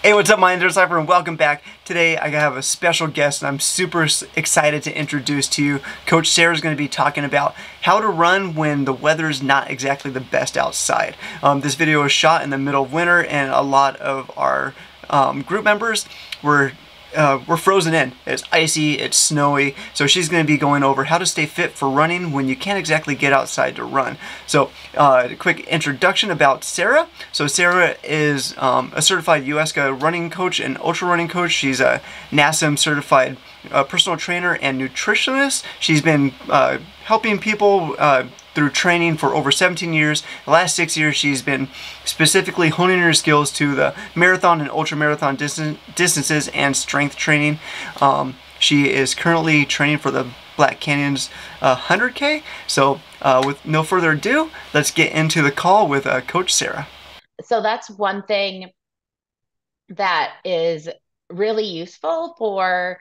Hey, what's up, my name is Silber, and welcome back. Today I have a special guest, and I'm super excited to introduce to you. Coach Sarah's going to be talking about how to run when the weather's not exactly the best outside. This video was shot in the middle of winter, and a lot of our group members we're frozen in. It's icy, it's snowy, so she's going to be going over how to stay fit for running when you can't exactly get outside to run. So a quick introduction about Sarah. So Sarah is a certified UESCA running coach and ultra running coach. She's a NASM certified personal trainer and nutritionist. She's been helping people through training for over 17 years. The last 6 years she's been specifically honing her skills to the marathon and ultramarathon distances and strength training. She is currently training for the Black Canyon's 100K. So with no further ado, let's get into the call with Coach Sarah. So that's one thing that is really useful for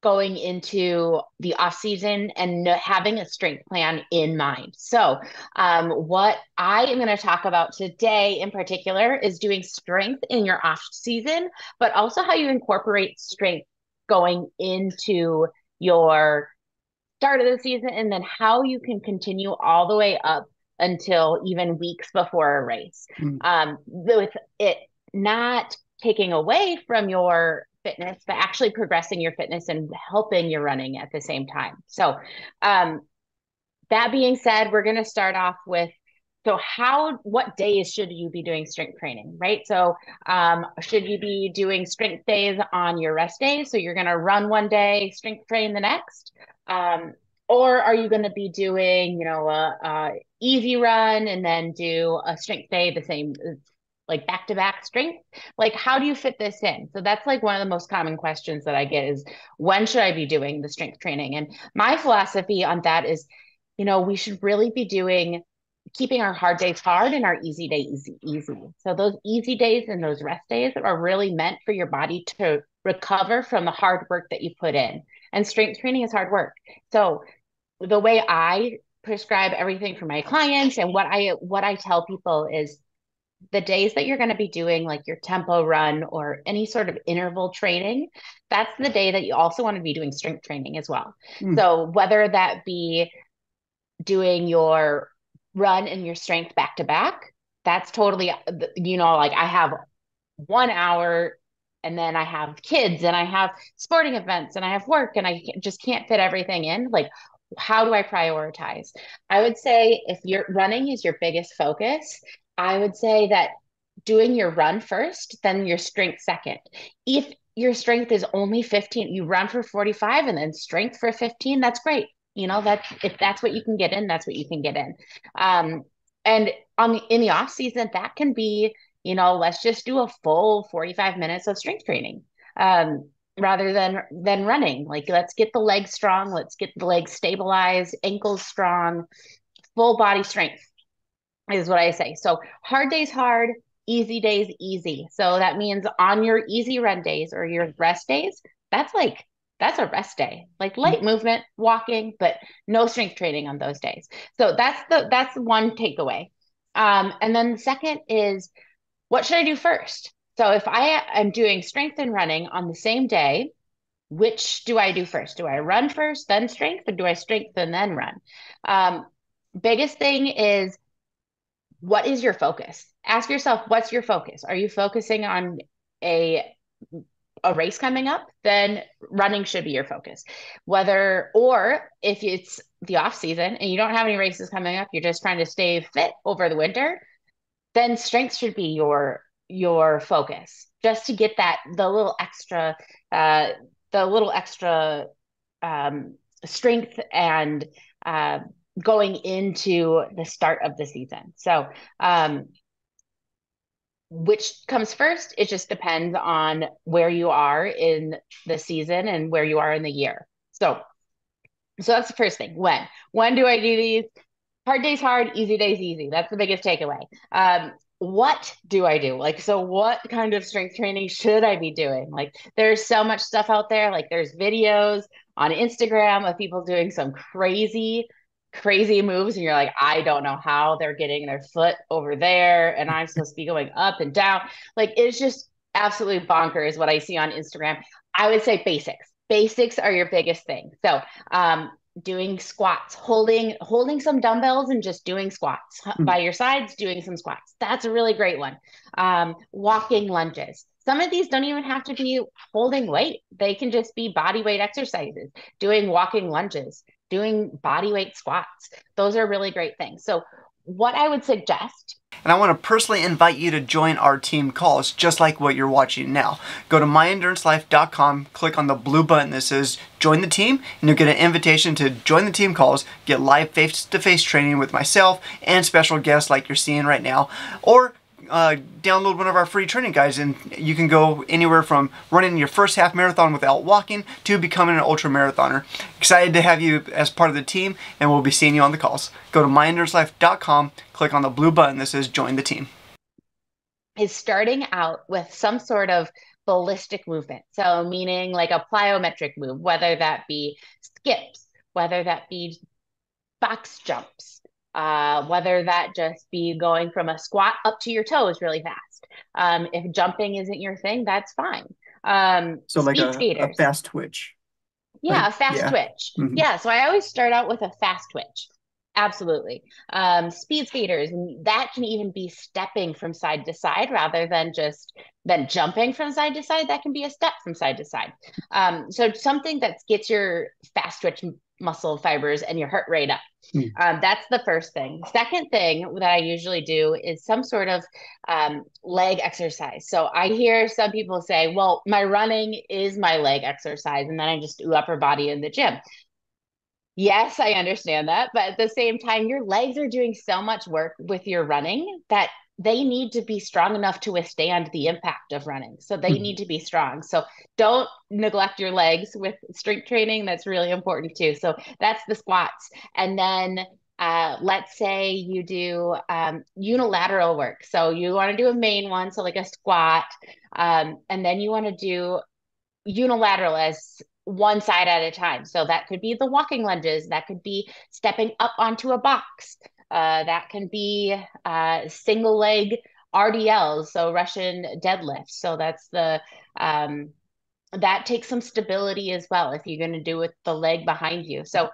going into the off season and having a strength plan in mind. So, what I am going to talk about today in particular is doing strength in your off season, but also how you incorporate strength going into your start of the season, and then how you can continue all the way up until even weeks before a race. With it not taking away from your fitness, but actually progressing your fitness and helping your running at the same time. So, that being said, we're going to start off with what days should you be doing strength training, right? So, should you be doing strength days on your rest days? So you're going to run one day, strength train the next. Or are you going to be doing, a easy run and then do a strength day the same, like back to back strength? Like, how do you fit this in? So that's like one of the most common questions that I get is, when should I be doing the strength training? And my philosophy on that is, we should really be keeping our hard days hard and our easy days easy. So those easy days and those rest days are really meant for your body to recover from the hard work that you put in. And strength training is hard work. So the way I prescribe everything for my clients and what I tell people is, the days that you're going to be doing like your tempo run or any sort of interval training, that's the day that you also want to be doing strength training as well. Mm. So whether that be doing your run and your strength back to back, that's totally, like I have 1 hour and then I have kids and I have sporting events and I have work and just can't fit everything in. Like, how do I prioritize? I would say if your running is your biggest focus, I would say that doing your run first, then your strength second. If your strength is only 15, you run for 45 and then strength for 15, that's great. That if that's what you can get in, that's what you can get in. And in the off season, that can be, let's just do a full 45 minutes of strength training. Rather than running. Like, let's get the legs strong, let's get the legs stabilized, ankles strong, full body strength is what I say. So hard days hard, easy days easy. So that means on your easy run days or your rest days, that's a rest day, like light movement, walking, but no strength training on those days. So that's one takeaway. And then the second is, what should I do first? So if I am doing strength and running on the same day, which do I do first? Do I run first, then strength, or do I strength and then run? Um, Biggest thing is, what is your focus? Ask yourself, what's your focus? Are you focusing on a a race coming up? Then running should be your focus. Or if it's the off season and you don't have any races coming up, you're just trying to stay fit over the winter, then strength should be your focus, just to get uh the little extra strength and uh going into the start of the season. So which comes first, it just depends on where you are in the season and where you are in the year. So that's the first thing. When do I do these? Hard days hard, easy days easy. That's the biggest takeaway. What do I do? Like, so what kind of strength training should I be doing? Like, there's so much stuff out there. Like, there's videos on Instagram of people doing some crazy crazy moves and you're like, I don't know how they're getting their foot over there and I'm supposed to be going up and down. Like it's just absolutely bonkers what I see on Instagram. I would say basics. Basics are your biggest thing. So doing squats, holding some dumbbells and just doing squats by your sides, doing some squats. That's a really great one. Walking lunges. Some of these don't even have to be holding weight. They can just be body weight exercises, doing walking lunges, doing body weight squats. Those are really great things. So what I would suggest. And I want to personally invite you to join our team calls, just like what you're watching now. Go to myendurancelife.com, click on the blue button that says join the team, and you'll get an invitation to join the team calls, get live face-to-face training with myself and special guests like you're seeing right now, or download one of our free training guides, and you can go anywhere from running your first half marathon without walking to becoming an ultra marathoner. Excited to have you as part of the team, and we'll be seeing you on the calls. Go to myendurancelife.com, click on the blue button that says join the team. Is starting out with some sort of ballistic movement. So meaning like a plyometric move, whether that be skips, whether that be box jumps, whether that just be going from a squat up to your toes really fast. If jumping isn't your thing, that's fine. So like Speed a skaters. fast twitch. Yeah, Like, a fast yeah. twitch. Yeah, so I always start out with a fast twitch. Absolutely. Speed skaters, and that can even be stepping from side to side rather than just then jumping from side to side. That can be a step from side to side. So something that gets your fast twitch muscle fibers and your heart rate up. That's the first thing. Second thing that I usually do is some sort of leg exercise. So I hear some people say, well, my running is my leg exercise, and then I just do upper body in the gym. Yes, I understand that. But at the same time, your legs are doing so much work with your running that they need to be strong enough to withstand the impact of running. So they need to be strong. So don't neglect your legs with strength training. That's really important too. So that's the squats. And then let's say you do unilateral work. So you want to do a main one, so like a squat. And then you want to do unilateral as one side at a time. So that could be the walking lunges, that could be stepping up onto a box, that can be single leg RDLs, so Russian deadlifts. So that's the that takes some stability as well if you're going to do it with the leg behind you. So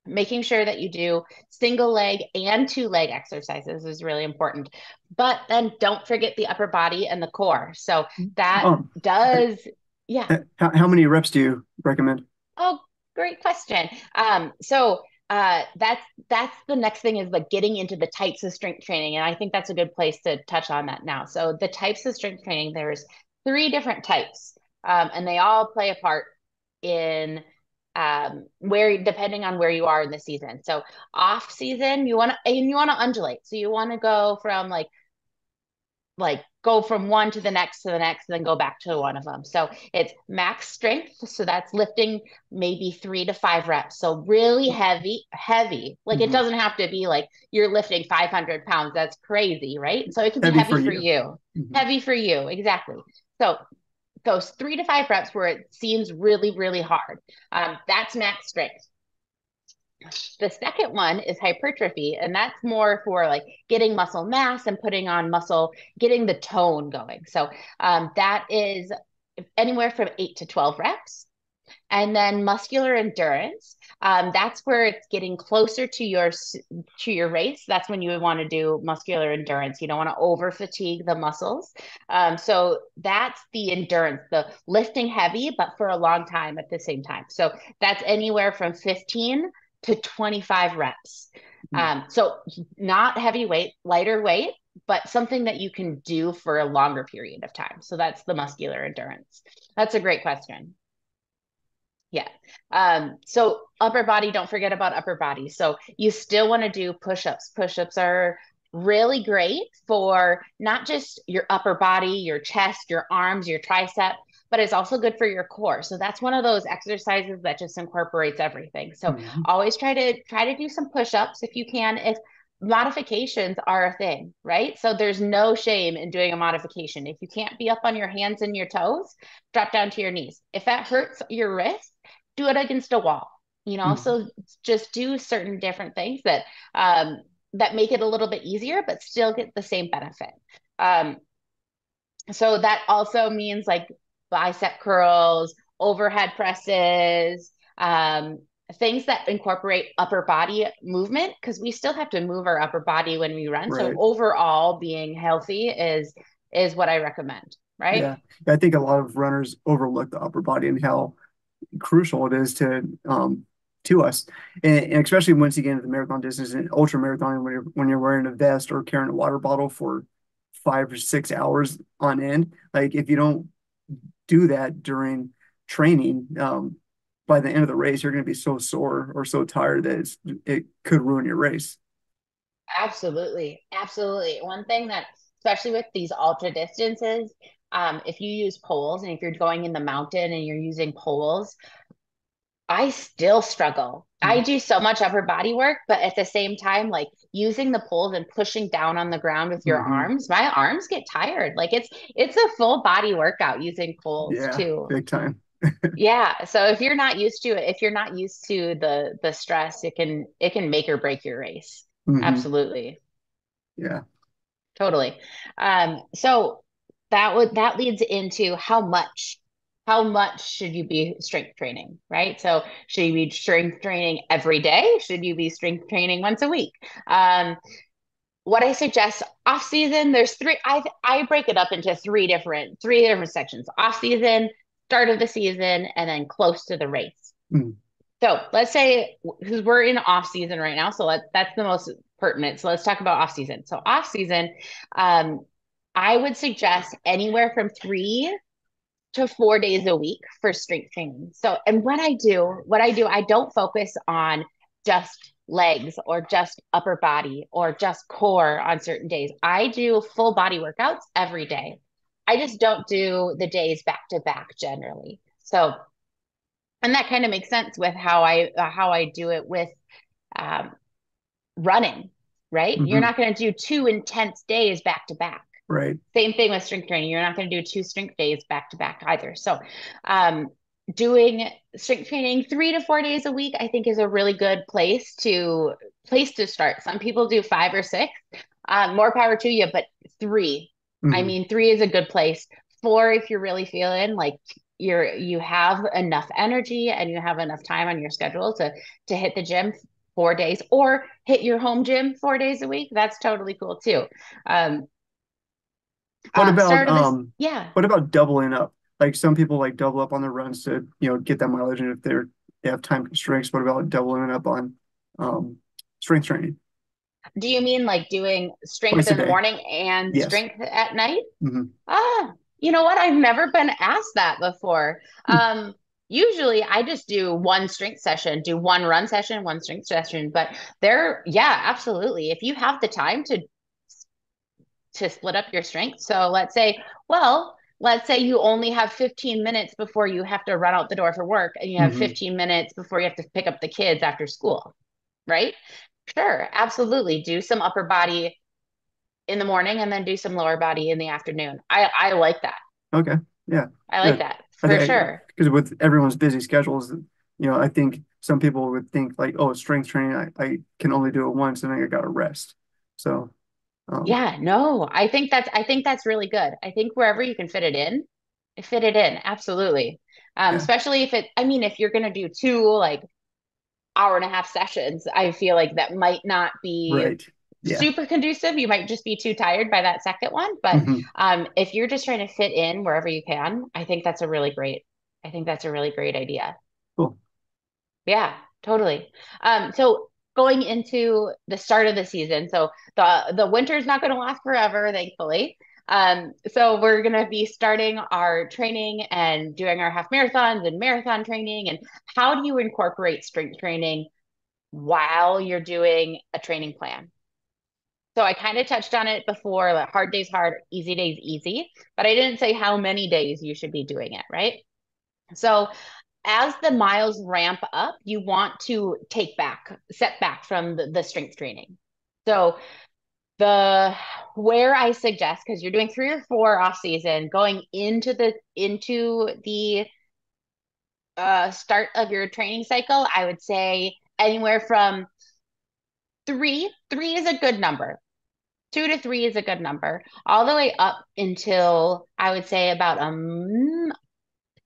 making sure that you do single leg and two leg exercises is really important. But then don't forget the upper body and the core. So that does, yeah. How many reps do you recommend? Oh, great question. That's the next thing is like getting into the types of strength training, and I think that's a good place to touch on that now. So the types of strength training, there's three different types, and they all play a part in where depending on where you are in the season. So off season, you want to undulate. So you want to go from like go from one to the next to the next, and then go back to one of them. So it's max strength. So that's lifting maybe 3 to 5 reps. So really heavy. Like it doesn't have to be like you're lifting 500 pounds. That's crazy, right? So it can be heavy for you. Heavy for you. Exactly. So those 3 to 5 reps where it seems really, really hard. That's max strength. The second one is hypertrophy, and that's more for like getting muscle mass and putting on muscle, getting the tone going. So that is anywhere from 8 to 12 reps. And then muscular endurance, that's where it's getting closer to your race. That's when you would want to do muscular endurance. You don't want to over fatigue the muscles. So that's the endurance, the lifting heavy, but for a long time at the same time. So that's anywhere from 15 to 25 reps. So not heavy weight, lighter weight, but something that you can do for a longer period of time. So that's the muscular endurance. That's a great question. Yeah. So upper body, don't forget about upper body. So you still want to do push-ups. Push-ups are really great for not just your upper body, your chest, your arms, your tricep, but it's also good for your core. So that's one of those exercises that just incorporates everything. So always try to do some push-ups if you can. If modifications are a thing, right? So there's no shame in doing a modification. If you can't be up on your hands and your toes, drop down to your knees. If that hurts your wrist, do it against a wall. Mhm. So just do certain different things um, that make it a little bit easier, but still get the same benefit. Um, so that also means like bicep curls, overhead presses, things that incorporate upper body movement, because we still have to move our upper body when we run. So Right. overall being healthy is what I recommend, right? Yeah. I think a lot of runners overlook the upper body and how crucial it is to us, and especially once you get into the marathon distance and ultra marathon, when you're wearing a vest or carrying a water bottle for 5 or 6 hours on end. Like if you don't do that during training, by the end of the race, you're going to be so sore or so tired that it could ruin your race. Absolutely. Absolutely. One thing that, especially with these ultra distances, if you use poles and if you're going in the mountain and you're using poles, I still struggle. I Mm. do so much upper body work, but at the same time, like using the poles and pushing down on the ground with your Hmm. arms, my arms get tired. Like it's a full body workout using poles Yeah, too. big time. Yeah. So if you're not used to it, if you're not used to the stress, it can make or break your race. Hmm. Absolutely. Yeah. Totally. So that leads into how much should you be strength training, right? So should you be strength training every day? Should you be strength training once a week? Um, what I suggest off season, there's three. I break it up into three different sections: off season, start of the season, and then close to the race. Mm. So let's say, because we're in off season right now, so that's the most pertinent. So let's talk about off season. So off season, um, I would suggest anywhere from 3 to 4 days a week for strength training. So, and what I do, I don't focus on just legs or just upper body or just core on certain days. I do full body workouts every day. I just don't do the days back to back generally. So, and that kind of makes sense with how I do it with um, running, right? You're Hmm. not going to do 2 intense days back to back. Right. Same thing with strength training. You're not going to do 2 strength days back to back either. So, um, doing strength training 3 to 4 days a week, I think, is a really good place to start. Some people do 5 or 6. More power to you, but three. I Hmm. mean, three is a good place. Four, if you're really feeling like you have enough energy and you have enough time on your schedule to hit the gym 4 days or hit your home gym 4 days a week. That's totally cool too. Um, What about start of this, yeah. doubling up? Like some people like double up on their runs to, get that mileage, and if they have time constraints, what about doubling up on um strength training Do you mean like doing strength twice a in the day? morning and Yes. strength at night? Hmm. You know what? I've never been asked that before. Usually I just do one strength session, do one run session, one strength session, but yeah, absolutely. If you have the time to split up your strength. So let's say you only have 15 minutes before you have to run out the door for work and you have Hmm. 15 minutes before you have to pick up the kids after school, right? Sure, absolutely. Do some upper body in the morning and then do some lower body in the afternoon. I like that. Okay. Yeah. I like Good. that I for think sure. because with everyone's busy schedules, I think some people would think like, oh, strength training, I can only do it once and then I got to rest. So, um, Yeah, no, I think that's really good. I think wherever you can fit it in, absolutely. yeah. Especially I mean, if you're gonna do two like hour-and-a-half sessions, I feel like that might not be Right. Yeah. super conducive. You might just be too tired by that second one. But Hmm. if you're just trying to fit in wherever you can, I think that's a really great idea. Cool. Yeah, totally. So going into the start of the season, so the winter's not going to last forever, thankfully. So we're going to be starting our training and doing our half marathons and marathon training. And how do you incorporate strength training while you're doing a training plan? So I kind of touched on it before, like hard days hard, easy days easy, but I didn't say how many days you should be doing it, right? So as the miles ramp up, you want to set back from the strength training. So the where I suggest, because you're doing 3 or 4 off season, going into the start of your training cycle, I would say anywhere from three is a good number. 2 to 3 is a good number, all the way up until I would say about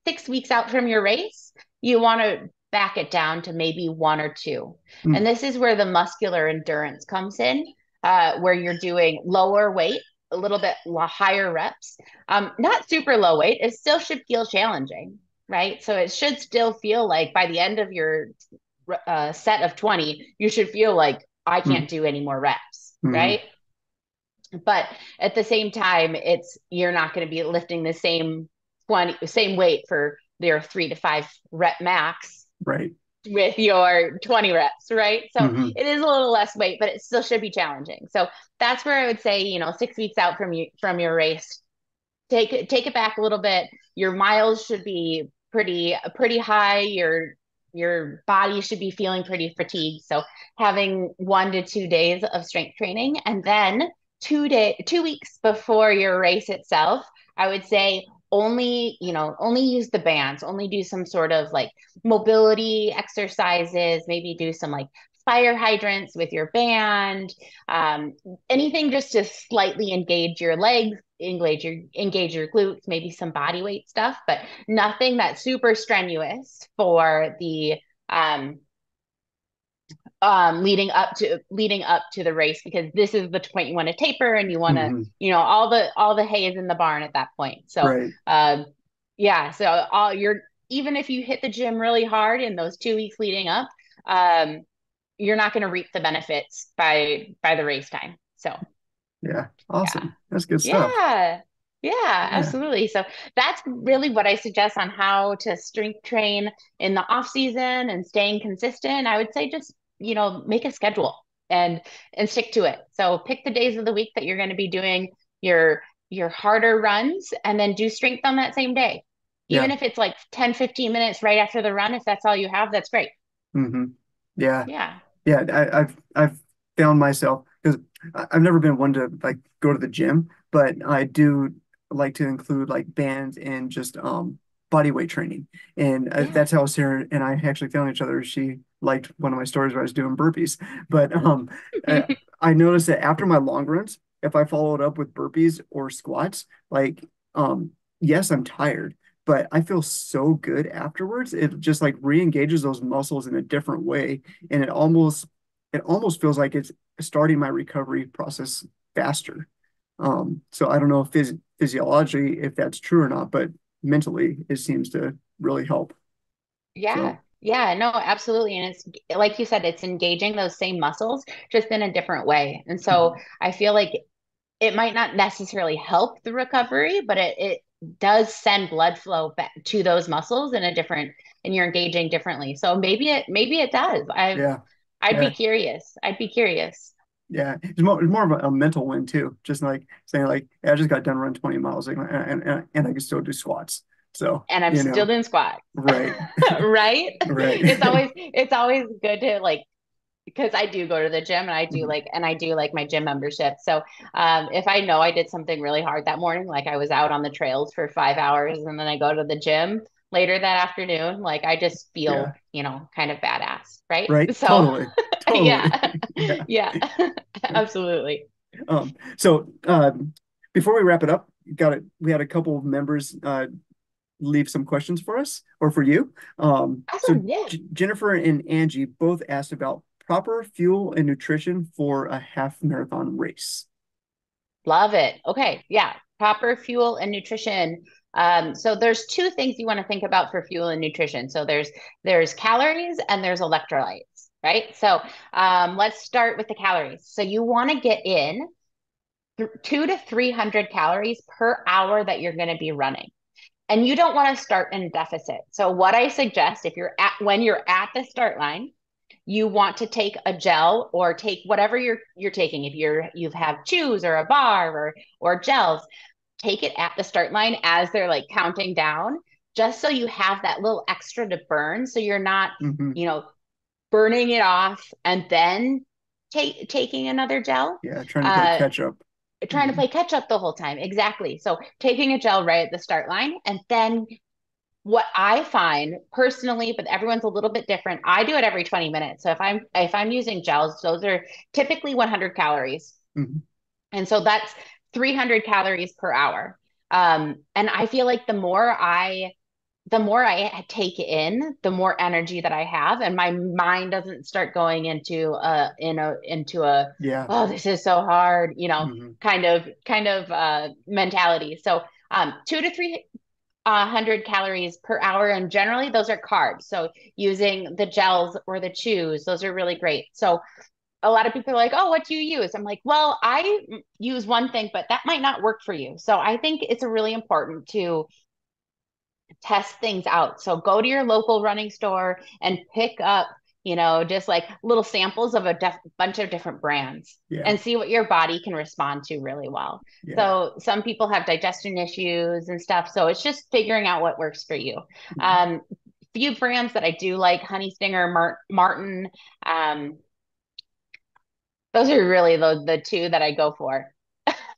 6 weeks out from your race. You want to back it down to maybe 1 or 2. And Mm, this is where the muscular endurance comes in, where you're doing lower weight, a little bit higher reps. Not super low weight. It still should feel challenging, right? So it should still feel like by the end of your set of 20, you should feel like I mm, can't do any more reps, mm, right? But at the same time, it's you're not going to be lifting the same weight for your 3 to 5 rep max right. with your 20 reps, right? So Hmm. it is a little less weight, but it still should be challenging. So that's where I would say, 6 weeks out from your race, take it back a little bit. Your miles should be pretty high. Your body should be feeling pretty fatigued. So having 1 to 2 days of strength training, and then 2 weeks before your race itself, I would say only use the bands, only do some sort of like mobility exercises, maybe do some like fire hydrants with your band, um, anything just to slightly engage your legs, engage your glutes, maybe some body weight stuff, but nothing that's super strenuous for the um leading up to the race, because this is the point you want to taper, and you want to, Hmm. all the hay is in the barn at that point. So Right. yeah, so all you're even if you hit the gym really hard in those 2 weeks leading up, um you're not going to reap the benefits by the race time. So Yeah. yeah. Awesome. That's good stuff. Yeah. Yeah, Yeah. absolutely. So that's really what I suggest on how to strength train in the off season and staying consistent. I would say just, make a schedule and stick to it. So pick the days of the week that you're going to be doing your harder runs, and then do strength on that same day. Even Yeah. if it's like 10-15 minutes right after the run, if that's all you have, that's great. Hmm. Yeah. Yeah. Yeah. I've found myself because I've never been one to like go to the gym, but I do like to include like bands and just body weight training. And Yeah. that's how Sarah and I actually found each other. She liked one of my stories where I was doing burpees. But uh, I noticed that after my long runs, if I followed up with burpees or squats, like yes, I'm tired, but I feel so good afterwards. It just like re-engages those muscles in a different way, and it almost feels like it's starting my recovery process faster. So I don't know if physiologically if that's true or not, but mentally it seems to really help. Yeah. So Yeah, no, absolutely. And it's like you said, it's engaging those same muscles just in a different way. And so mhm. I feel like it might not necessarily help the recovery, but it does send blood flow back to those muscles and you're engaging differently. So maybe it does. Yeah, I'd be yeah, curious. I'd be curious. yeah. It's more of a mental win too. Just like saying like, "Yeah, I just got done running 20 miles, like, and I can still do squats." So And I'm still doing squats. right, Right? right. It's always good to like, because I do go to the gym, and I do like my gym membership. So if I know I did something really hard that morning, like I was out on the trails for 5 hours, and then I go to the gym later that afternoon, like I just feel, Yeah, kind of badass, right? right. So Totally, totally. yeah, Yeah. yeah, absolutely. So before we wrap it up, we had a couple of members leave some questions for us or for you. So Awesome. Yeah. Jennifer and Angie both asked about proper fuel and nutrition for a half marathon race. Love it. Okay. Yeah. Proper fuel and nutrition. So there's two things you want to think about for fuel and nutrition. So there's calories and there's electrolytes, right? So let's start with the calories. So you want to get in 200 to 300 calories per hour that you're going to be running. And you don't want to start in deficit. So what I suggest, if when you're at the start line, you want to take a gel or take whatever you're taking. If you have chews or a bar or gels, take it at the start line as they're like counting down, just so you have that little extra to burn. So you're not, Hmm. you know, burning it off and then taking another gel. Yeah, trying to play Uh, catch up. trying to Hmm. play catch up the whole time. Exactly. So taking a gel right at the start line, and then what I find personally, but everyone's a little bit different. I do it every 20 minutes. So if I'm using gels, those are typically 100 calories. Mhm. And so that's 300 calories per hour. And I feel like the more I take in, the more energy that I have, and my mind doesn't start going into a Yeah. oh, this is so hard, Hmm. kind of mentality. So 2 to 300 calories per hour, and generally those are carbs. So using the gels or the chews, those are really great. So a lot of people are like, "Oh, what do you use?" I'm like, "Well, I use one thing, but that might not work for you." So I think it's really important to test things out. So go to your local running store and pick up, just like little samples of bunch of different brands Yeah. and see what your body can respond to really well. Yeah. So some people have digestion issues and stuff. So it's just figuring out what works for you. Mhm. Um, few brands that I do like, Honey Stinger, Martin. Um, those are really the two that I go for.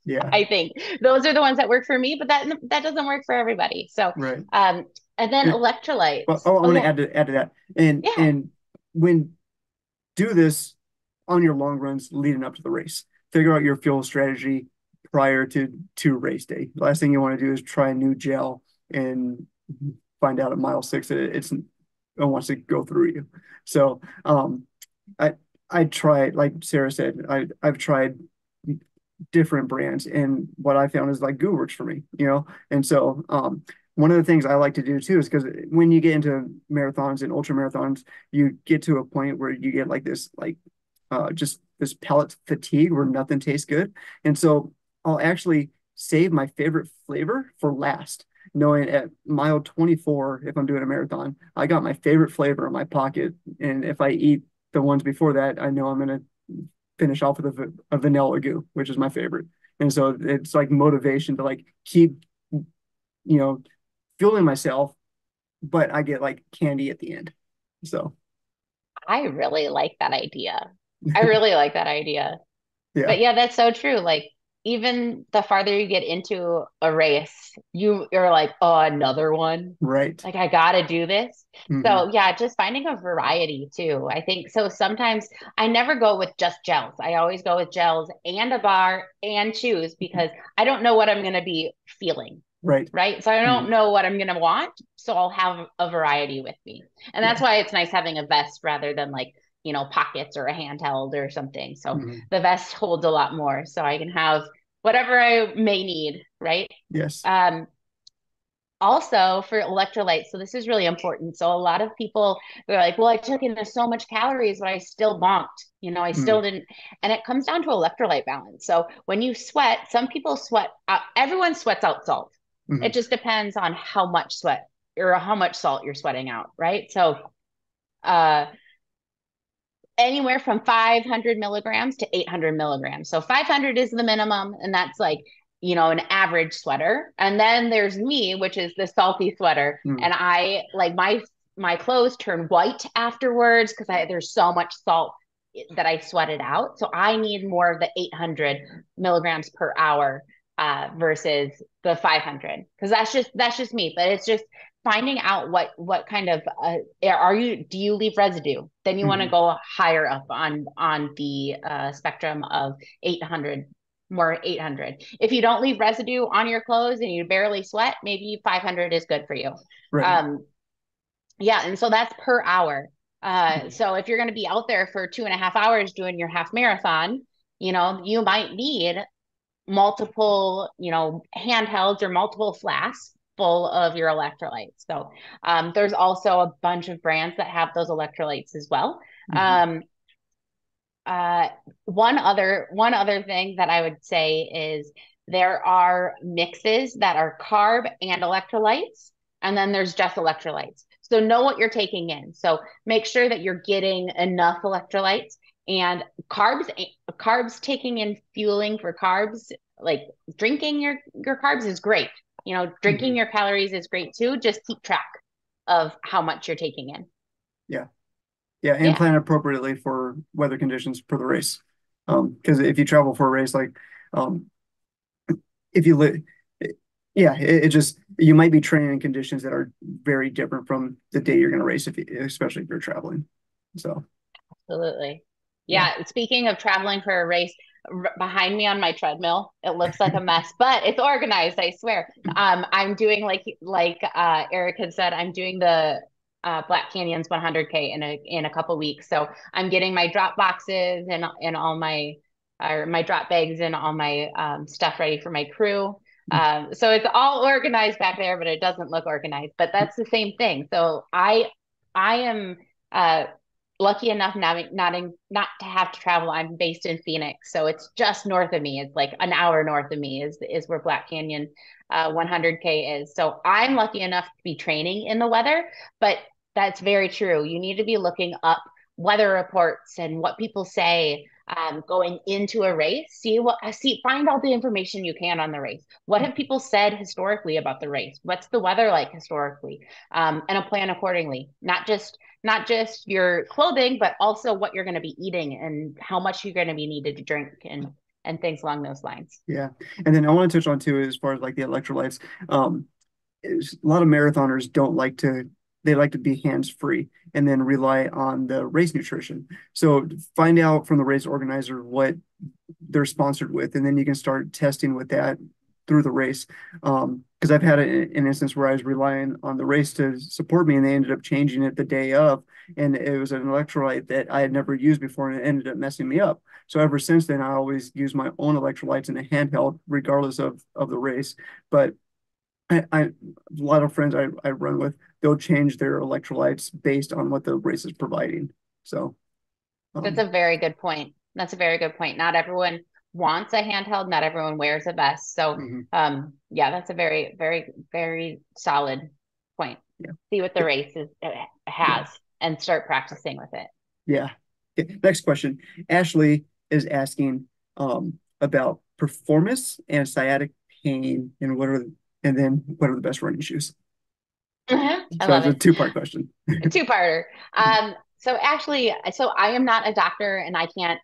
Yeah. I think those are the ones that work for me, but that doesn't work for everybody. So, Right. um, and then And, well, electrolytes. oh, I Oh want to yeah, add to that. And yeah. when do this on your long runs leading up to the race. Figure out your fuel strategy prior to race day. The last thing you want to do is try a new gel and find out at mile 6 that it wants to go through you. So I I tried, like Sarah said, I've tried different brands, and what I found is like Goo works for me, And so one of the things I like to do too is because when you get into marathons and ultra marathons, you get to a point where you get like this just this palate fatigue where nothing tastes good. And so I'll actually save my favorite flavor for last, knowing at mile 24, if I'm doing a marathon, I got my favorite flavor in my pocket. And if I eat the ones before that, I know I'm going to finish off with a vanilla goo, which is my favorite. And so it's like motivation to like keep, fueling myself, but I get like candy at the end. So I really like that idea. I really like that idea. yeah, But yeah, that's so true. Like even the farther you get into a race, you're like, oh, another one. right. Like I gotta do this. Hmm. So yeah, just finding a variety too. I think so. Sometimes I never go with just gels. I always go with gels and a bar and chews because I don't know what I'm gonna be feeling. Right. Right. So I don't Mhm. know what I'm going to want. So I'll have a variety with me. And Yeah. that's why it's nice having a vest rather than like, pockets or a handheld or something. So Mhm. the vest holds a lot more. So I can have whatever I may need. Right. Yes. Um, also for electrolytes. So this is really important. So a lot of people, they're like, well, I took in so much calories, but I still bonked. I still Mm. didn't. And it comes down to electrolyte balance. So when you sweat, some people sweat out, everyone sweats out salt. It Mhm. just depends on how much sweat or how much salt you're sweating out, right? So uh, anywhere from 500 milligrams to 800 milligrams. So 500 is the minimum, and that's like, an average sweater. And then there's me, which is the salty sweater. Mm. And I like my clothes turn white afterwards because there's so much salt that I sweated out. So I need more of the 800 milligrams per hour versus the 500 because that's just me. But it's just finding out what kind of do you leave residue, then you want to Mhm. go higher up on the spectrum of 800, more 800. If you don't leave residue on your clothes and you barely sweat, maybe 500 is good for you. Right. um yeah, and so that's per hour. Mhm. So if you're going to be out there for 2.5 hours doing your half marathon, you might need multiple, handhelds or multiple flasks full of your electrolytes. So there's also a bunch of brands that have those electrolytes as well. Mhm. Um, uh, one other thing that I would say is there are mixes that are carb and electrolytes, and then there's just electrolytes. So know what you're taking in. So make sure that you're getting enough electrolytes and carbs taking in fueling for carbs, like drinking your carbs is great. Drinking Mhm. your calories is great too. Just keep track of how much you're taking in. Yeah. Yeah, and Yeah. plan appropriately for weather conditions for the race. Because if you travel for a race, like um, if you live Yeah, it just you might be training in conditions that are very different from the day you're going to race, especially if you're traveling. So Absolutely. yeah, Yeah. Speaking of traveling for a race, behind me on my treadmill, it looks like a mess, but it's organized, I swear. I'm doing like Eric had said, I'm doing the Black Canyons 100K in a couple weeks. So I'm getting my drop boxes and all my or my drop bags and all my stuff ready for my crew. So it's all organized back there, but it doesn't look organized. But that's the same thing. So I am uh lucky enough not to have to travel. I'm based in Phoenix, so it's just north of me. It's like an hour north of me is where Black Canyon 100K is. So I'm lucky enough to be training in the weather, but that's very true. You need to be looking up weather reports and what people say going into a race. Find all the information you can on the race. What have people said historically about the race? What's the weather like historically? And a plan accordingly. Not just your clothing, but also what you're going to be eating and how much you're going to be needed to drink and things along those lines. yeah. And then I want to touch on too, as far as like the electrolytes. A lot of marathoners don't like to they like to be hands free and then rely on the race nutrition. So find out from the race organizer what they're sponsored with, and then you can start testing with that through the race. Because I've had an instance where I was relying on the race to support me, and they ended up changing it the day of, and it was an electrolyte that I had never used before, and it ended up messing me up. So ever since then, I always use my own electrolytes in a handheld, regardless of the race. But a lot of friends I run with, they'll change their electrolytes based on what the race is providing. So, That's um, a very good point. That's a very good point. Not everyone wants a handheld. Not everyone wears a vest. So, mhm, yeah, that's a very, very, very solid point. yeah, See what the race yeah, has and start practicing with it. yeah. Okay, next question. Ashley is asking about performance and sciatic pain, and what are the best running shoes? I So love it's a it. two-part question. A two-parter. So actually, so I am not a doctor and I can't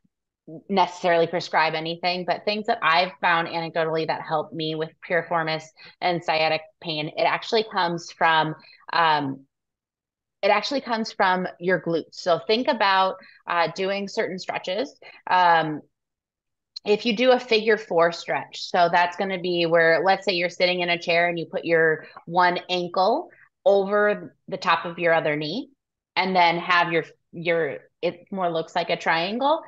necessarily prescribe anything, but things that I've found anecdotally that help me with piriformis and sciatic pain, um, it actually comes from your glutes. So think about doing certain stretches. If you do a figure four stretch, so that's going to be where, let's say you're sitting in a chair and you put your one ankle over the top of your other knee, and then have your it more looks like a triangle.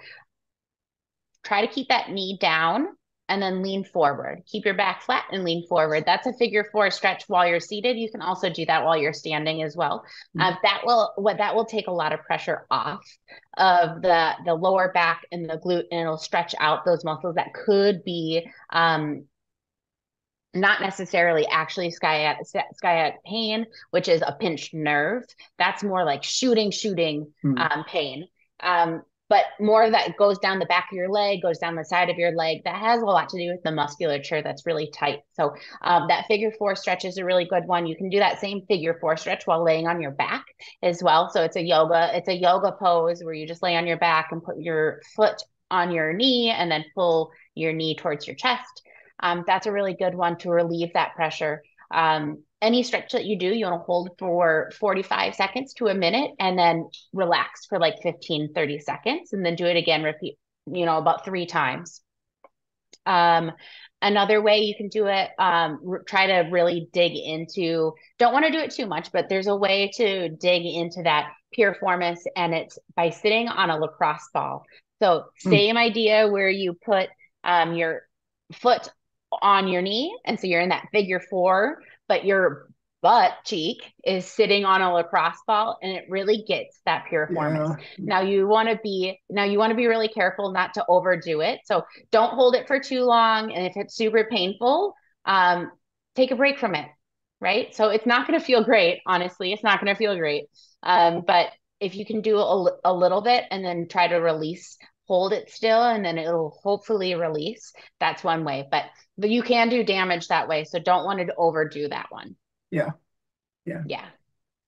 Try to keep that knee down and then lean forward. Keep your back flat and lean forward. That's a figure four stretch while you're seated. You can also do that while you're standing as well. That will take a lot of pressure off of the lower back and the glute, and it'll stretch out those muscles that could be not necessarily actually sciatic pain, which is a pinched nerve. That's more like shooting Mm, pain. But more of that goes down the back of your leg, goes down the side of your leg. That has a lot to do with the musculature that's really tight. So that figure four stretch is a really good one. You can do that same figure four stretch while laying on your back as well. So it's a yoga pose where you just lay on your back and put your foot on your knee and then pull your knee towards your chest. That's a really good one to relieve that pressure. Any stretch that you do, you want to hold for 45 seconds to a minute and then relax for like 15, 30 seconds and then do it again, repeat, about three times. Um, Another way you can do it, try to really dig into, don't want to do it too much, but there's a way to dig into that piriformis, and it's by sitting on a lacrosse ball. So mm, same idea where you put your foot on your knee, and so you're in that figure four, but your butt cheek is sitting on a lacrosse ball, and it really gets that piriformis. yeah, Now you want to be really careful not to overdo it. So don't hold it for too long. And if it's super painful, um, take a break from it. Right. So it's not going to feel great. Honestly, it's not going to feel great. But if you can do a little bit and then try to release, hold it still, and then it'll hopefully release. That's one way. But you can do damage that way. So don't want to overdo that one. yeah, yeah. Yeah.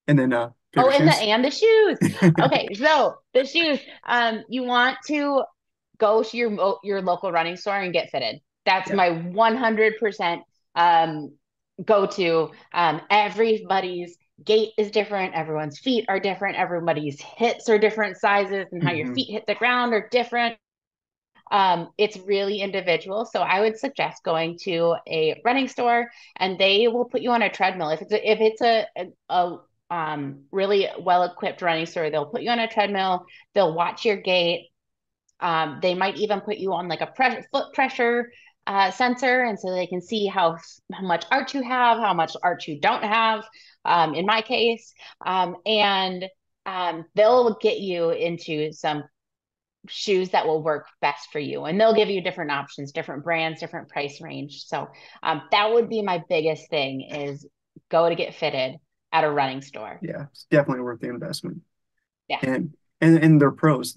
And then Oh, favorite and the shoes. and the shoes. Okay, so the shoes. You want to go to your local running store and get fitted. That's Yeah, my 100% um go to. Everybody's gait is different. Everyone's feet are different. Everybody's hits are different sizes, and how your Hmm. feet hit the ground are different. It's really individual. So I would suggest going to a running store, and they will put you on a treadmill. If it's a really well equipped running store, they'll put you on a treadmill. They'll watch your gait. They might even put you on like a foot pressure sensor, and so they can see how much arch you have, how much arch you don't have. In my case, and they'll get you into some shoes that will work best for you, and they'll give you different options, different brands, different price range. So that would be my biggest thing: is go to get fitted at a running store. Yeah, it's definitely worth the investment. Yeah. And they're pros.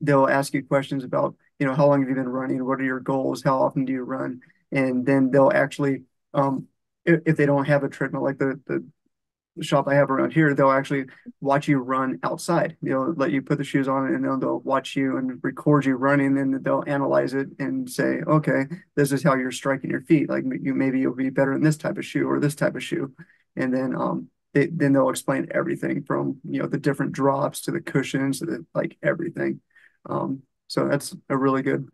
They'll ask you questions about, how long have you been running? What are your goals? How often do you run? And then they'll actually, if they don't have a treadmill like the shop I have around here, they'll actually watch you run outside. They'll let you put the shoes on and then they'll watch you and record you running. And then they'll analyze it and say, okay, this is how you're striking your feet. Like maybe you'll be better in this type of shoe or this type of shoe. And then then they'll explain everything from the different drops to the cushions to like everything. So that's a really good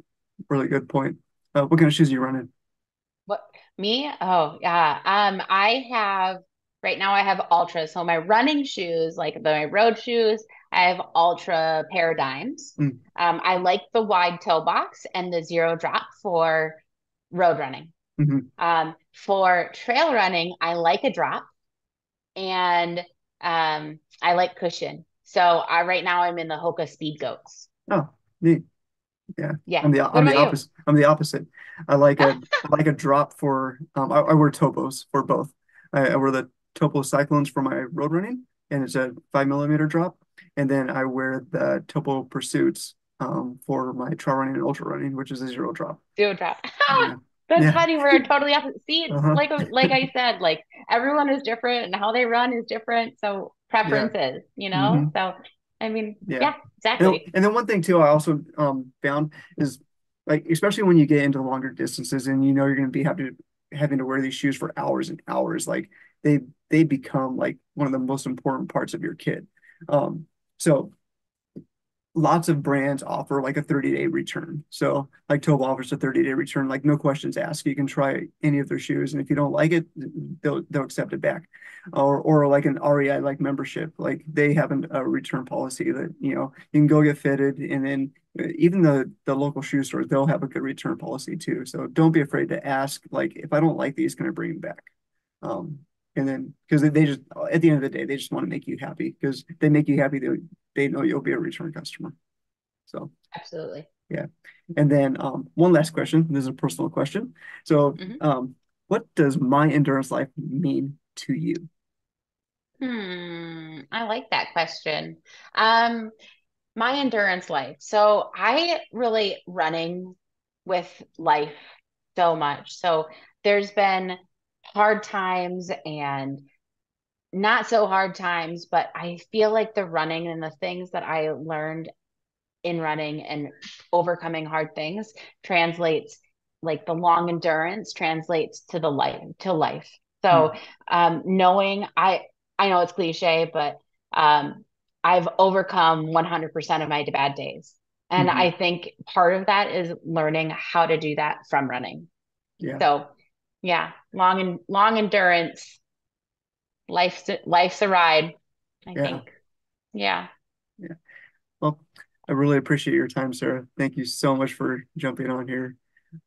point. What kind of shoes are you running? What, me? Oh, yeah. Right now I have ultras. So my running shoes, like my road shoes, I have ultra paradigms. Mm, I like the wide toe box and the zero drop for road running. mhm. For trail running, I like a drop, and I like cushion. So right now I'm in the Hoka Speed Goats. Oh, neat. Yeah, Yeah. I'm the What I'm the about you? opposite. I'm the opposite. I like a drop for I wear topos for both. I wear the topo cyclones for my road running, and it's a 5 millimeter drop, and then I wear the topo pursuits for my trail running and ultra running, which is a zero drop. Zero drop. Yeah, That's yeah, funny. We're totally opposite. See, it's uh-huh. like I said, like everyone is different and how they run is different. So Yeah, preferences, hmm, So I mean, yeah. yeah, exactly. And then one thing too, I also found is like especially when you get into longer distances and you're going to be having to wear these shoes for hours and hours, like they they become like one of the most important parts of your kit. So lots of brands offer like a 30-day return. So like Toba offers a 30-day return, like no questions asked. You can try any of their shoes, and if you don't like it, they'll accept it back. Or like an REI like membership, like they have a return policy that you can go get fitted, and then even the local shoe stores, they'll have a good return policy too. So don't be afraid to ask, like, if I don't like these, can I bring them back? Um, and then because they just at the end of the day, they just want to make you happy because they make you happy, they know you'll be a return customer. So Absolutely. yeah. And then one last question. This is a personal question. So Hmm. what does my endurance life mean to you? I like that question. Um, my endurance life. So I really running with life so much. So there's been hard times and not so hard times, but I feel like the running and the things that I learned in running and overcoming hard things translates, like the long endurance translates to the life. So Mm, knowing I know it's cliche, but I've overcome 100% of my bad days. And hmm. I think part of that is learning how to do that from running. Yeah. So yeah, long endurance, life's a ride, I Yeah. think. Yeah, Yeah. Well, I really appreciate your time, Sarah. Thank you so much for jumping on here.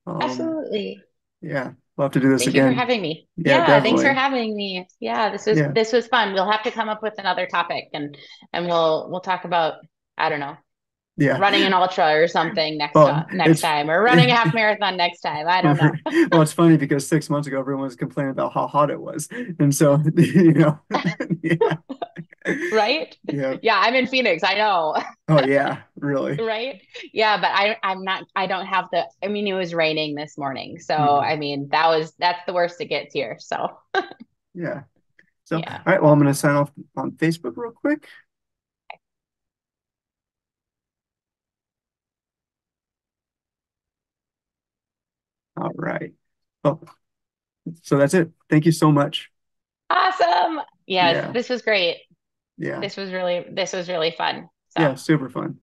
Um, absolutely. yeah, we'll have to do this Thank you for again. having me. Yeah, Yeah, thanks for definitely. having me. Yeah, this was Yeah. this was fun. We'll have to come up with another topic, and we'll talk about, I don't know, Yeah. running an ultra or something Well, next time, or running a half marathon next time. I don't know. well, it's funny because 6 months ago everyone was complaining about how hot it was, and so yeah, Right? yeah. Yeah, I'm in Phoenix. I know. Oh yeah, really. Right? Yeah, but I'm not, I don't have the, I mean, it was raining this morning. So Mhm. I mean, that's the worst it gets here. So Yeah. So, all yeah. right. Well, I'm going to sign off on Facebook real quick. All right. Well, So that's it. Thank you so much. Awesome. Yes, Yeah. this was great. Yeah. This was really fun. So Yeah. Super fun.